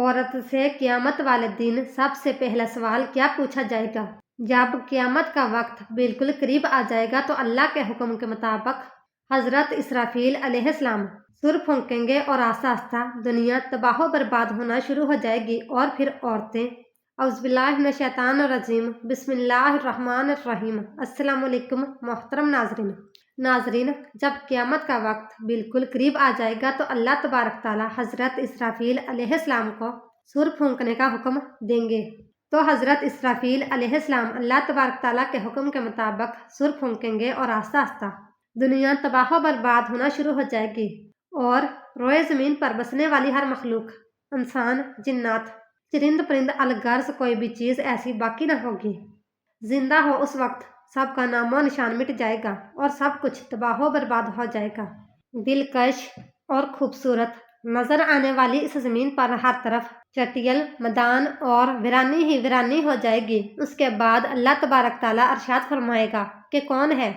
عورت سے قیامت والے دن سب سے پہلا سوال کیا پوچھا جائے گا؟ جب قیامت کا وقت بالکل قریب آ جائے گا تو اللہ کے حکم کے مطابق حضرت اسرافیل علیہ السلام سر پھونکیں گے اور آہستہ آہستہ دنیا تباہ و برباد ہونا شروع ہو جائے گی، اور پھر عورتیں اعوذ باللہ من الشیطان الرجیم بسم اللہ الرحمن الرحیم۔ السلام علیکم محترم ناظرین، جب قیامت کا وقت بالکل قریب آ جائے گا تو اللہ تبارک تعالیٰ حضرت اسرافیل علیہ السلام کو سر پھونکنے کا حکم دیں گے۔ تو حضرت اسرافیل علیہ السلام اللہ تبارک تعالیٰ کے حکم کے مطابق سر پھونکیں گے اور آہستہ آہستہ دنیا تباہ و برباد ہونا شروع ہو جائے گی، اور روئے زمین پر بسنے والی ہر مخلوق، انسان، جنات، چرند پرند الغرض کوئی بھی چیز ایسی باقی نہ ہوگی زندہ ہو۔ اس وقت سب کا نام و نشان مٹ جائے گا اور سب کچھ تباہ و برباد ہو جائے گا۔ دلکش اور خوبصورت نظر آنے والی اس زمین پر ہر طرف چٹیل میدان اور ویرانی ہی ویرانی ہو جائے گی۔ اس کے بعد اللہ تبارک تعالیٰ ارشاد فرمائے گا کہ کون ہے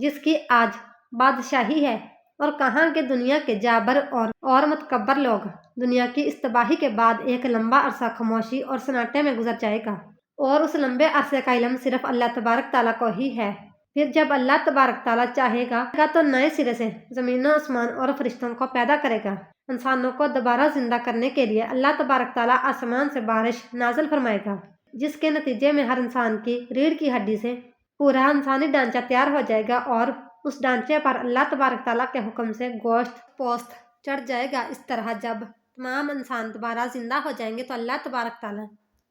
جس کی آج بادشاہی ہے، اور کہاں کے دنیا کے جابر اور متکبر لوگ۔ دنیا کی اس تباہی کے بعد ایک لمبا عرصہ خاموشی اور سناٹے میں گزر جائے گا، اور اس لمبے عرصے کا علم صرف اللہ تبارک تعالیٰ کو ہی ہے۔ پھر جب اللہ تبارک تعالیٰ چاہے گا تو نئے سرے سے زمین و آسمان اور فرشتوں کو پیدا کرے گا۔ انسانوں کو دوبارہ زندہ کرنے کے لیے اللہ تبارک تعالیٰ آسمان سے بارش نازل فرمائے گا، جس کے نتیجے میں ہر انسان کی ریڑھ کی ہڈی سے پورا انسانی ڈھانچہ تیار ہو جائے گا، اور اس ڈھانچے پر اللہ تبارک تعالیٰ کے حکم سے گوشت پوست چڑھ جائے گا۔ اس طرح جب تمام انسان دوبارہ زندہ ہو جائیں گے تو اللہ تبارک تعالیٰ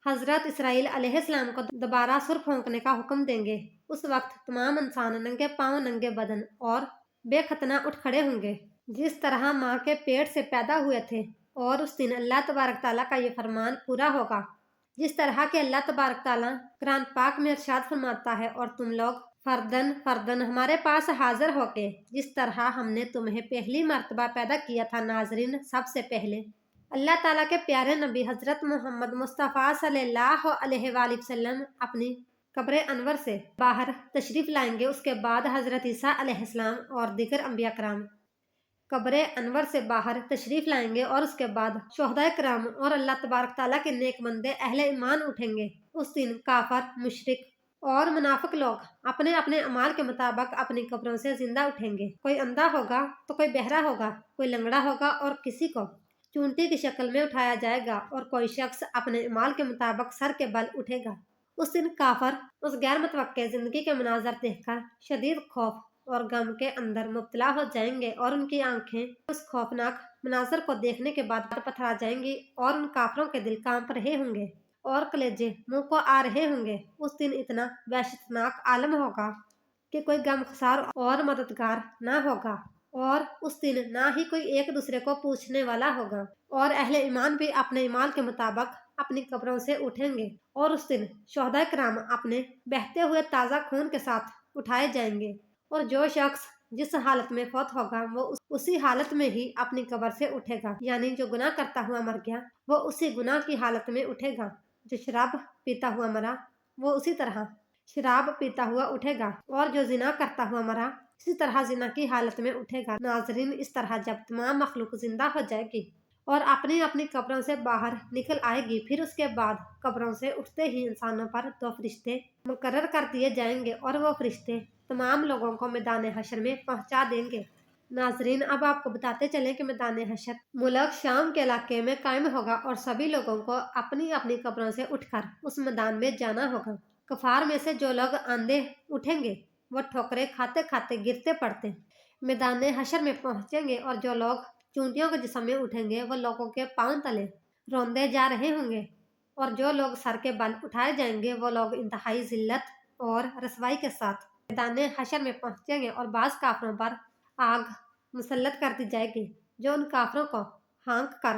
حضرت اسرائیل علیہ السلام کو دوبارہ سر پھونکنے کا حکم دیں گے۔ اس وقت تمام انسان ننگے پاؤں، ننگے بدن اور بے ختنہ اٹھ کھڑے ہوں گے، جس طرح ماں کے پیٹ سے پیدا ہوئے تھے، اور اس دن اللہ تبارک تعالیٰ کا یہ فرمان پورا ہوگا جس طرح کہ اللہ تبارک تعالیٰ قرآن پاک میں ارشاد فرماتا ہے، اور تم لوگ فردن فردن ہمارے پاس حاضر ہو کے جس طرح ہم نے تمہیں پہلی مرتبہ پیدا کیا تھا۔ ناظرین، سب سے پہلے اللہ تعالیٰ کے پیارے نبی حضرت محمد مصطفیٰ صلی اللہ علیہ وآلہ وسلم اپنی قبر انور سے باہر تشریف لائیں گے۔ اس کے بعد حضرت عیسیٰ علیہ السلام اور دیگر انبیاء کرام قبر انور سے باہر تشریف لائیں گے، اور اس کے بعد شہداء کرام اور اللہ تبارک تعالیٰ کے نیک بندے اہل ایمان اٹھیں گے۔ اس دن کافر، مشرک اور منافق لوگ اپنے اپنے اعمال کے مطابق اپنی قبروں سے زندہ اٹھیں گے۔ کوئی اندھا ہوگا تو کوئی بہرا ہوگا، کوئی لنگڑا ہوگا، اور کسی کو چونٹی کی شکل میں اٹھایا جائے گا، اور کوئی شخص اپنے اعمال کے مطابق سر کے بل اٹھے گا۔ اس دن کافر اس غیر متوقع زندگی کے مناظر دیکھ کر شدید خوف اور غم کے اندر مبتلا ہو جائیں گے، اور ان کی آنکھیں اس خوفناک مناظر کو دیکھنے کے بعد پتھرا جائیں گی، اور ان کافروں کے دل کانپ رہے ہوں گے اور کلیجے منہ کو آ رہے ہوں گے۔ اس دن اتنا وحشتناک عالم ہوگا کہ کوئی غمخسار اور مددگار نہ ہوگا، اور اس دن نہ ہی کوئی ایک دوسرے کو پوچھنے والا ہوگا، اور اہل ایمان بھی اپنے اعمال کے مطابق اپنی قبروں سے اٹھیں گے، اور اس دن شہداء کرام اپنے بہتے ہوئے تازہ خون کے ساتھ اٹھائے جائیں گے، اور جو شخص جس حالت میں فوت ہوگا وہ اسی حالت میں ہی اپنی قبر سے اٹھے گا، یعنی جو گناہ کرتا ہوا مر گیا وہ اسی گناہ کی حالت میں اٹھے گا، جو شراب پیتا ہوا مرا وہ اسی طرح شراب پیتا ہوا اٹھے گا، اور جو زنا کرتا ہوا مرا اسی طرح زنا کی حالت میں اٹھے گا۔ ناظرین، اس طرح جب تمام مخلوق زندہ ہو جائے گی اور اپنی اپنی قبروں سے باہر نکل آئے گی، پھر اس کے بعد قبروں سے اٹھتے ہی انسانوں پر 2 فرشتے مقرر کر دیے جائیں گے، اور وہ فرشتے تمام لوگوں کو میدان حشر میں پہنچا دیں گے۔ ناظرین، اب آپ کو بتاتے چلیں کہ میدان حشر ملک شام کے علاقے میں قائم ہوگا، اور سبھی لوگوں کو اپنی اپنی قبروں سے اٹھ کر اس میدان میں جانا ہوگا۔ کفار میں سے جو لوگ آندھے اٹھیں گے وہ ٹھوکریں کھاتے کھاتے گرتے پڑتے میدان حشر میں پہنچیں گے، اور جو لوگ چونٹیوں کے جسم میں اٹھیں گے وہ لوگوں کے پاؤں تلے روندے جا رہے ہوں گے، اور جو لوگ سر کے بل اٹھائے جائیں گے وہ لوگ انتہائی ذلت اور رسوائی کے ساتھ میدان حشر میں پہنچیں گے، اور بعض کافروں پر آگ مسلط کر دی جائے گی جو ان کافروں کو ہانک کر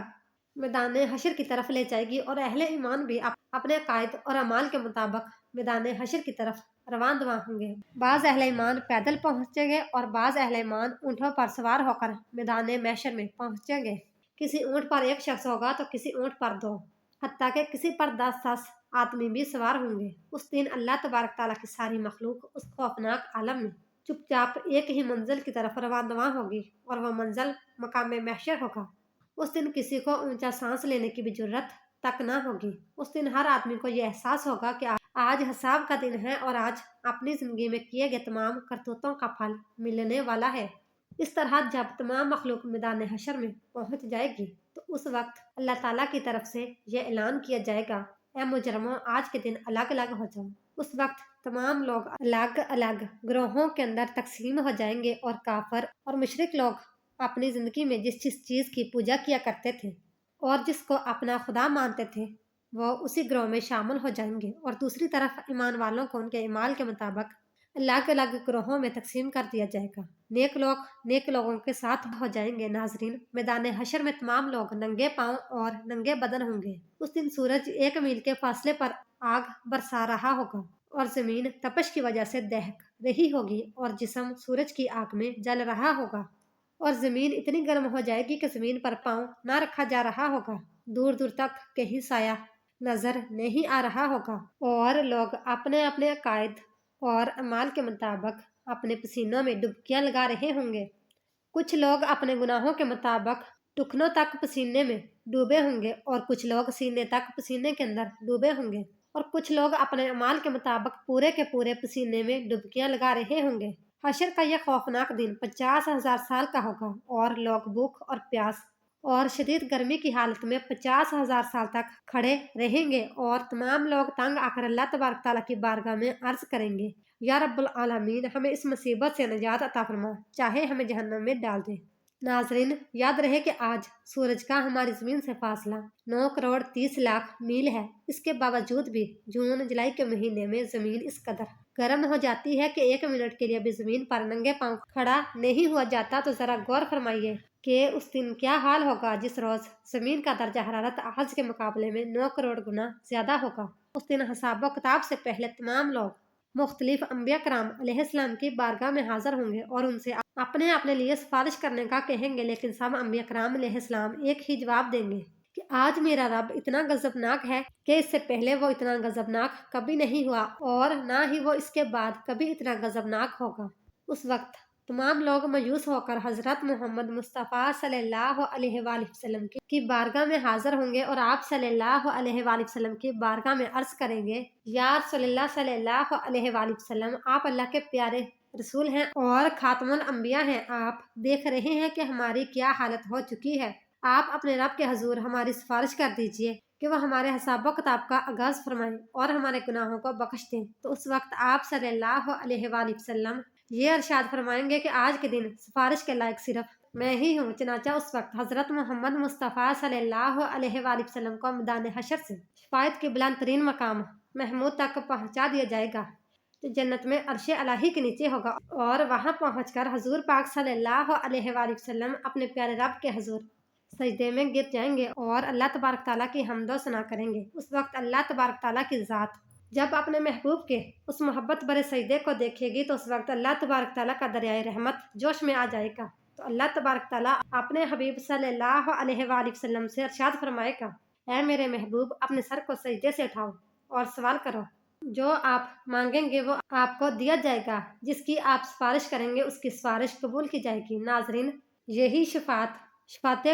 میدان حشر کی طرف لے جائے گی، اور اہل ایمان بھی اپنے عقائد اور اعمال کے مطابق میدان حشر کی طرف رواں دواں ہوں گے۔ بعض اہل ایمان پیدل پہنچیں گے، اور بعض اہل ایمان اونٹوں پر سوار ہو کر میدان محشر میں پہنچیں گے۔ کسی اونٹ پر 1 شخص ہوگا تو کسی اونٹ پر 2، حتیٰ کہ کسی پر 10 آدمی بھی سوار ہوں گے۔ اس دن اللہ تبارک تعالیٰ کی ساری مخلوق اس خوفناک عالم میں چپ چاپ ایک ہی منزل کی طرف رواں دواں ہوگی، اور وہ منزل مقام محشر ہوگا۔ उस दिन किसी को ऊंचा सांस लेने की भी जरूरत तक ना होगी। उस दिन हर आदमी को ये एहसास होगा कि आज हिसाब का दिन है और आज अपनी जिंदगी में किए गए तमाम करतूतों का फल मिलने वाला है। इस तरह जब तमाम मखलूक मैदान हशर में पहुंच जाएगी तो उस वक्त अल्लाह ताला की तरफ से यह ऐलान किया जाएगा, ऐ मुजरमों, आज के दिन अलग अलग हो जाओ। उस वक्त तमाम लोग अलग अलग ग्रोहों के अंदर तकसीम हो जाएंगे और काफर और मुशरिक लोग अपनी जिंदगी में जिस जिस चीज की पूजा किया करते थे और जिसको अपना खुदा मानते थे वो उसी ग्रोह में शामिल हो जाएंगे, और दूसरी तरफ ईमान वालों को उनके ईमान के मुताबिक अलग अलग ग्रोहों में तकसीम कर दिया जाएगा। नेक लोग नेक लोगों के साथ हो जाएंगे। नाजरीन, मैदान हशर में तमाम लोग नंगे पांव और नंगे बदन होंगे। उस दिन सूरज 1 मील के फासले पर आग बरसा रहा होगा और जमीन तपश की वजह से दहक रही होगी और जिस्म सूरज की आग में जल रहा होगा और जमीन इतनी गर्म हो जाएगी कि जमीन पर पांव ना रखा जा रहा होगा। दूर दूर तक कहीं साया नजर नहीं आ रहा होगा और लोग अपने अपने अकायद और अमाल के मुताबिक अपने पसीनों में डुबकियां लगा रहे होंगे। कुछ लोग अपने गुनाहों के मुताबिक टुकनों तक पसीने में डूबे होंगे और कुछ लोग सीने तक पसीने के अंदर डूबे होंगे और कुछ लोग अपने अमाल के मुताबिक पूरे के पूरे पसीने में डुबकियां लगा रहे होंगे। हशर का यह खौफनाक दिन 50,000 साल का होगा और लोग भूख और प्यास और शदीद गर्मी की हालत में 50,000 साल तक खड़े रहेंगे और तमाम लोग तंग आकर अल्लाह तबारक ताला की बारगाह में अर्ज करेंगे, या रब्बुल आलमीन, हमें इस मुसीबत से निजात अता फरमा, चाहे हमें जहन्नम में डाल दे। नाजरीन, याद रहे कि आज सूरज का हमारी जमीन से फासला 9 करोड़ 30 लाख मील है। इसके बावजूद भी जून जुलाई के महीने में जमीन इस कदर गर्म हो जाती है कि 1 मिनट के लिए भी जमीन पर नंगे पांव खड़ा नहीं हुआ जाता। तो जरा गौर फरमाइए कि उस दिन क्या हाल होगा जिस रोज जमीन का दर्जा हरारत आज के मुकाबले में 9 करोड़ गुना ज्यादा होगा। उस दिन हिसाब किताब से पहले तमाम लोग मुख्तलिफ अंबिया कराम अलैहिस्सलाम की बारगाह में हाजिर होंगे और उनसे अपने अपने लिए सिफारिश करने का कहेंगे, लेकिन सब अंबिया कराम अलैहिस्सलाम एक ही जवाब देंगे कि आज मेरा रब इतना गजबनाक है कि इससे पहले वो इतना गजबनाक कभी नहीं हुआ और ना ही वो इसके बाद कभी इतना गजबनाक होगा। उस वक्त तमाम लोग मायूस होकर हजरत मोहम्मद मुस्तफ़ा सल्लल्लाहु अलैहि वसल्लम की बारगाह में हाजिर होंगे और आप सल्लल्लाहु अलैहि वसल्लम की बारगाह में अर्ज करेंगे, या रसूलुल्लाह सल्लल्लाहु अलैहि वसल्लम, आप अल्लाह के प्यारे रसूल हैं और खातमुल अंबिया हैं। आप देख रहे हैं कि हमारी क्या हालत हो चुकी है। आप अपने रब के हजूर हमारी सिफारिश कर दीजिए कि वह हमारे हिसाब किताब का आगाज फरमाएं और हमारे गुनाहों को बख्श दें। तो उस वक्त आप सल्लल्लाहु अलैहि वसल्लम ये अरशाद फरमाएंगे कि आज के दिन सिफारिश के लायक सिर्फ मैं ही हूँ। चनाचा उस वक्त हजरत मोहम्मद मुस्तफ़ा सल्लल्लाहु अलैहि वसल्लम को मैदान हशर से शफायत के बुलंद तरीन मकाम महमूद तक पहुँचा दिया जाएगा तो जन्नत में अर्शे अलाही के नीचे होगा और वहाँ पहुँचकर हजूर पाक सल्लल्लाहु अलैहि वसल्लम अपने प्यारे रब के हजूर सजदे में गिर जाएंगे और अल्लाह तबारक ताला की हमदो सना करेंगे। उस वक्त अल्लाह तबारक ताला की ज़ात जब अपने महबूब के उस मोहब्बत भरे सजदे को देखेगी तो उस वक्त अल्लाह तबारक ताला का दरियाए रहमत जोश में आ जाएगा। तो अल्लाह तबारक ताला अपने हबीब सल्लल्लाहु अलैहि वसल्लम से इरशाद फरमाएगा, ऐ मेरे महबूब, अपने सर को सजदे से उठाओ और सवाल करो, जो आप मांगेंगे वो आपको दिया जाएगा, जिसकी आप सिफारिश करेंगे उसकी सिफारिश कबूल की जाएगी। नाजरीन, यही शफात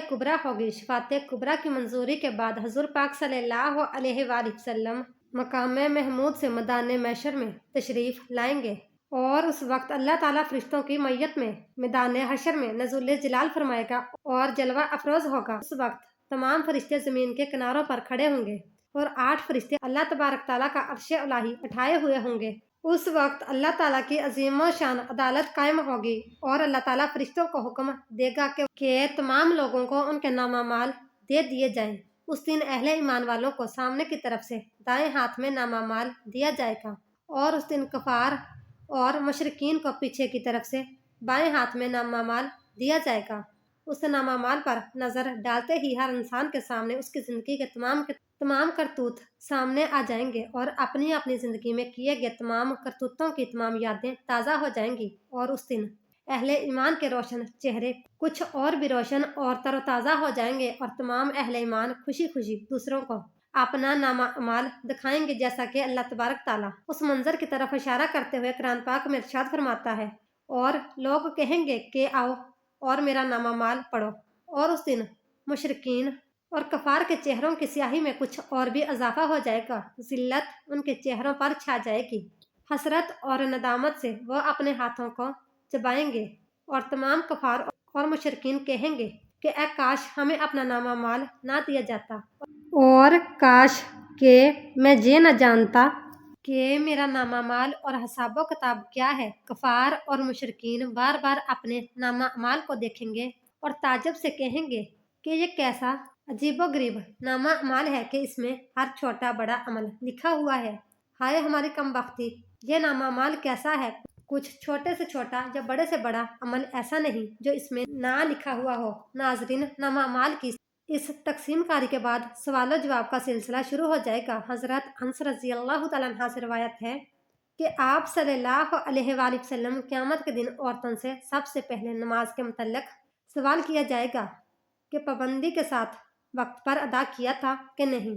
कुबरा होगी। शफात कुबरा की मंजूरी के बाद हजूर पाक सल्लल्लाहु अलैहि वसल्लम मकाम महमूद से मैदान महशर में तशरीफ लाएंगे और उस वक्त अल्लाह ताला फरिश्तों की मैयत में मैदान हशर में नज़ुल जलाल फरमाएगा और जलवा अफरोज होगा। उस वक्त तमाम फरिश्ते जमीन के किनारों पर खड़े होंगे और 8 फरिश्ते अल्लाह तबारक ताला का अर्शे अलाही उठाए हुए होंगे। उस वक्त अल्लाह ताला की अजीम शान अदालत कायम होगी और अल्लाह ताला फरिश्तों को हुक्म देगा कि तमाम लोगों को उनके नामा माल दे दिए जाएं। उस दिन अहले ईमान वालों को सामने की तरफ से दाएं हाथ में नामा माल दिया जाएगा और उस दिन कफार और मुशरिकीन को पीछे की तरफ से बाएं हाथ में नामा माल दिया जाएगा। उस नामा माल पर नजर डालते ही हर इंसान के सामने उसकी जिंदगी के तमाम करतूत सामने आ जाएंगे और अपनी अपनी जिंदगी में किए गए तमाम करतूतों की तमाम यादें ताज़ा हो जाएंगी और उस दिन अहले ईमान के रोशन चेहरे कुछ और भी रोशन और तरोताज़ा हो जाएंगे और तमाम अहले ईमान खुशी खुशी दूसरों को अपना नामा अमाल दिखाएंगे, जैसा कि अल्लाह तबारक ताला उस मंजर की तरफ इशारा करते हुए कुरान पाक में इरशाद फरमाता है, और लोग कहेंगे कि आओ और मेरा नामा माल पढ़ो। और उस दिन मुशरिकीन और कफार के चेहरों की स्याही में कुछ और भी इजाफा हो जाएगा। जिल्लत उनके चेहरों पर छा जाएगी। हसरत और नदामत से वह अपने हाथों को चबाएंगे और तमाम कफार और मुशरिकीन कहेंगे कि ए काश हमें अपना नामा माल ना दिया जाता, और काश के मैं ये न जानता कि मेरा नामा माल और हिसाबो किताब क्या है। कफार और मुशरिकीन बार बार अपने नामा माल को देखेंगे और ताज्जुब से कहेंगे कि ये कैसा अजीबोगरीब नामा माल है कि इसमें हर छोटा बड़ा अमल लिखा हुआ है। हाय हमारी कमबख्ती, ये नामा माल कैसा है। कुछ छोटे से छोटा या बड़े से बड़ा अमल ऐसा नहीं जो इसमें ना लिखा हुआ हो। नाजरीन, नामा माल की इस तकसीम कारी के बाद सवाल जवाब का सिलसिला शुरू हो जाएगा। हजरत अनस रज़ी अल्लाह तआला अन्हा से रवायत है कि आप सल्लल्लाहु अलैहि वसल्लम क़यामत के दिन औरतों से सबसे पहले नमाज के मुतल्लिक़ सवाल किया जाएगा कि पाबंदी के साथ वक्त पर अदा किया था कि नहीं।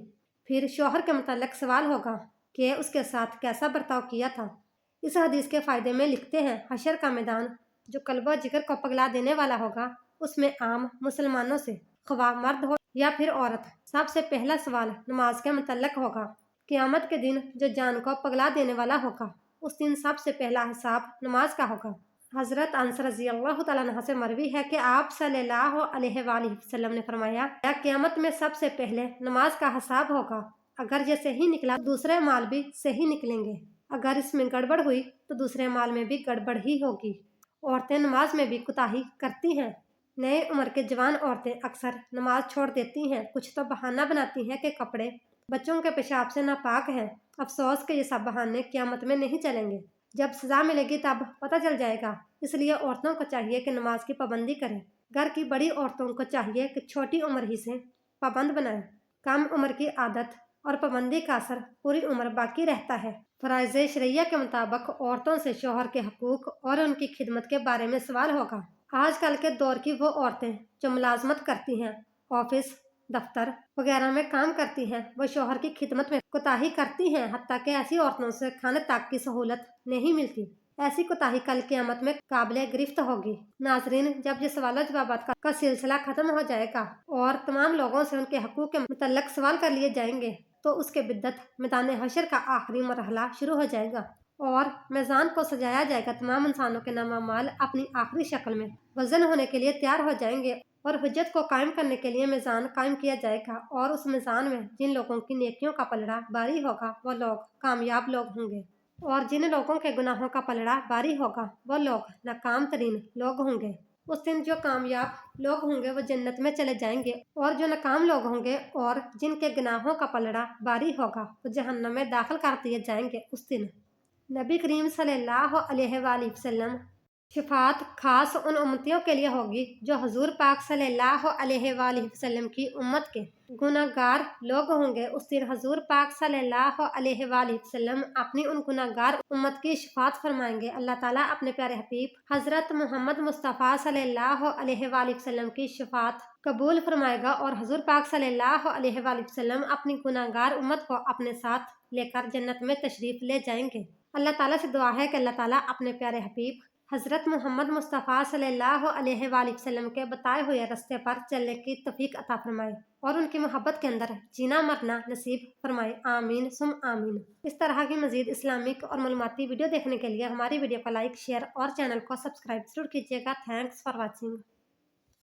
फिर शौहर के मुतल्लिक़ सवाल होगा कि उसके साथ कैसा बर्ताव किया था। इस हदीस के फ़ायदे में लिखते हैं, हशर का मैदान जो कल्बो जिगर को पगला देने वाला होगा, उसमें आम मुसलमानों से ख्वाह मर्द हो या फिर औरत, सबसे पहला सवाल नमाज के मुतल्लिक़ होगा। क़यामत के दिन जो जान को पगला देने वाला होगा, उस दिन सबसे पहला हिसाब नमाज का होगा। हज़रत अनस रज़ी अल्लाह तआला अन्हा से मरवी है कि आप सल्लल्लाहु अलैहि वसल्लम ने फरमाया, क़यामत में सबसे पहले नमाज का हिसाब होगा। अगर ये सही निकला तो दूसरे माल भी सही निकलेंगे। अगर इसमें गड़बड़ हुई तो दूसरे माल में भी गड़बड़ ही होगी। औरतें नमाज में भी कोताही करती हैं। नए उम्र के जवान औरतें अक्सर नमाज छोड़ देती हैं। कुछ तो बहाना बनाती हैं कि कपड़े बच्चों के पेशाब से नापाक हैं। अफसोस के ये सब बहाने क़यामत में नहीं चलेंगे। जब सज़ा मिलेगी तब पता चल जाएगा। इसलिए औरतों को चाहिए कि नमाज की पाबंदी करें। घर की बड़ी औरतों को चाहिए कि छोटी उम्र ही से पाबंद बनाएं। कम उम्र की आदत और पाबंदी का असर पूरी उम्र बाकी रहता है। फ़राइज़ शरिया के मुताबिक औरतों से शौहर के हकूक़ और उनकी खिदमत के बारे में सवाल होगा। आजकल के दौर की वो औरतें जो मुलाजमत करती हैं, ऑफिस दफ्तर वगैरह में काम करती हैं, वो शौहर की खिदमत में कोताही करती हैं। हत्ता कि ऐसी औरतों से खाने तक की सहूलत नहीं मिलती। ऐसी कोताही कल क़यामत में काबिले गिरफ्त होगी। नाजरीन, जब ये सवाल जवाबात का सिलसिला खत्म हो जाएगा और तमाम लोगों से उनके हकूक़ के मुतल्लिक़ सवाल कर लिए जाएंगे, तो उसके बिद्दत मैदान हशर का आखिरी मरहला शुरू हो जाएगा और मीज़ान को सजाया जाएगा। तमाम इंसानों के नामा माल अपनी आखिरी शक्ल में वजन होने के लिए तैयार हो जाएंगे और हुज्जत को कायम करने के लिए मीज़ान कायम किया जाएगा। और उस मीज़ान में जिन लोगों की नेकियों का पलड़ा भारी होगा, वो लोग कामयाब लोग होंगे, और जिन लोगों के गुनाहों का पलड़ा भारी होगा, वो लोग नाकाम तरीन लोग होंगे। उस दिन जो कामयाब लोग होंगे वो जन्नत में चले जाएंगे, और जो नाकाम लोग होंगे और जिनके गुनाहों का पलड़ा भारी होगा, वो जहन्नम में दाखिल कर दिए जाएंगे। उस दिन नबी करीम सल्लल्लाहु अलैहि वसल्लम शफात खास उन उम्मतियों के लिए होगी जो हुजूर पाक सल्लल्लाहु अलैहि वसल्लम की उम्मत के गुनाहगार लोग होंगे। उस दिन हुजूर पाक सल्लल्लाहु अलैहि वसल्लम अपनी उन गुनाहगार उम्मत की शफात फरमाएंगे। अल्लाह ताला अपने प्यारे हबीब हजरत मोहम्मद मुस्तफ़ा सल्लल्लाहु अलैहि वसल्लम की शफात कबूल फरमाएगा और हुजूर पाक सल्लल्लाहु अलैहि वसल्लम अपनी गुनाहगार उम्मत को अपने साथ लेकर जन्नत में तशरीफ ले जाएंगे। अल्लाह ताला से दुआ है कि अल्लाह ताला अपने प्यारे हबीब हज़रत मोहम्मद मुस्तफ़ा सल्लल्लाहु अलैहि वसल्लम के बताए हुए रास्ते पर चलने की तौफीक अता फरमाए और उनकी मोहब्बत के अंदर जीना मरना नसीब फरमाए। आमीन सुम आमीन। इस तरह की मज़ीद इस्लामिक और मालूमाती वीडियो देखने के लिए हमारी वीडियो को लाइक, शेयर और चैनल को सब्सक्राइब जरूर कीजिएगा। Thanks for watching.